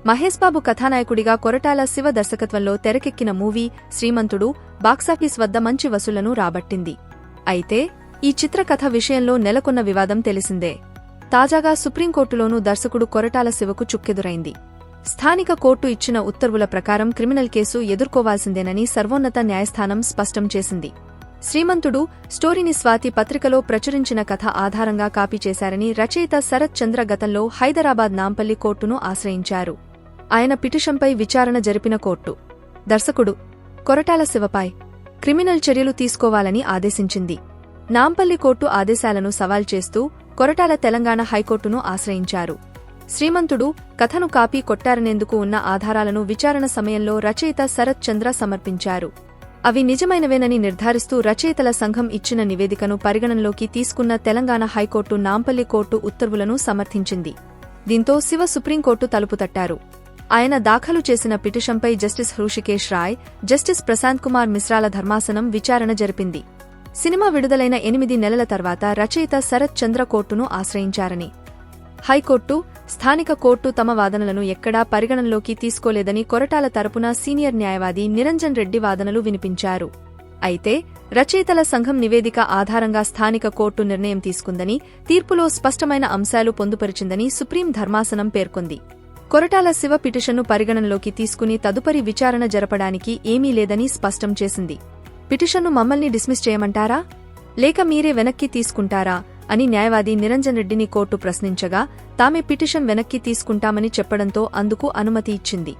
మహేష్ బాబు కథానాయకుడిగా కొరటాల శివ దర్శకత్వంలో తెరకెక్కిన మూవీ శ్రీమంతుడు బాక్సాఫీస్ వద్ద మంచి వసూళ్లను రాబట్టింది. అయితే ఈ చిత్రకథ విషయంలో నెలకొన్న వివాదం తెలిసిందే. తాజాగా సుప్రీంకోర్టులోనూ దర్శకుడు కొరటాల శివకు చుక్కెదురైంది. స్థానిక కోర్టు ఇచ్చిన ఉత్తర్వుల ప్రకారం క్రిమినల్ కేసు ఎదుర్కోవాల్సిందేనని సర్వోన్నత న్యాయస్థానం స్పష్టం చేసింది. శ్రీమంతుడు స్టోరీని స్వాతి పత్రికలో ప్రచురించిన కథ ఆధారంగా కాపీ చేశారని రచయిత శరత్ చంద్ర గతంలో హైదరాబాద్ నాంపల్లి కోర్టును ఆశ్రయించారు. ఆయన పిటిషన్పై విచారణ జరిపిన కోర్టు దర్శకుడు కొరటాల శివపై క్రిమినల్ చర్యలు తీసుకోవాలని ఆదేశించింది. నాంపల్లి కోర్టు ఆదేశాలను సవాల్ చేస్తూ కొరటాల తెలంగాణ హైకోర్టును ఆశ్రయించారు. శ్రీమంతుడు కథను కాపీ కొట్టారనేందుకు ఉన్న ఆధారాలను విచారణ సమయంలో రచయిత శరత్ చంద్ర సమర్పించారు. అవి నిజమైనవేనని నిర్ధారిస్తూ రచయితల సంఘం ఇచ్చిన నివేదికను పరిగణనలోకి తీసుకున్న తెలంగాణ హైకోర్టు నాంపల్లి కోర్టు ఉత్తర్వులను సమర్థించింది. దీంతో శివ సుప్రీంకోర్టు తలుపు తట్టారు. ఆయన దాఖలు చేసిన పిటిషన్పై జస్టిస్ హృషికేశ్ రాయ్, జస్టిస్ ప్రశాంత్ కుమార్ మిశ్రాల ధర్మాసనం విచారణ జరిపింది. సినిమా విడుదలైన 8 నెలల తర్వాత రచయిత శరత్ చంద్ర కోర్టును ఆశ్రయించారని, హైకోర్టు, స్థానిక కోర్టు తమ వాదనలను ఎక్కడా పరిగణనలోకి తీసుకోలేదని కొరటాల తరపున సీనియర్ న్యాయవాది నిరంజన్ రెడ్డి వాదనలు వినిపించారు. అయితే రచయితల సంఘం నివేదిక ఆధారంగా స్థానిక కోర్టు నిర్ణయం తీసుకుందని, తీర్పులో స్పష్టమైన అంశాలు పొందుపరిచిందని సుప్రీం ధర్మాసనం పేర్కొంది. కొరటాల శివ పిటిషన్ను పరిగణనలోకి తీసుకుని తదుపరి విచారణ జరపడానికి ఏమీ లేదని స్పష్టం చేసింది. పిటిషన్ను మమ్మల్ని డిస్మిస్ చేయమంటారా, లేక మీరే వెనక్కి తీసుకుంటారా అని న్యాయవాది నిరంజన్ రెడ్డిని కోర్టు ప్రశ్నించగా, తామే పిటిషన్ వెనక్కి తీసుకుంటామని చెప్పడంతో అందుకు అనుమతి ఇచ్చింది.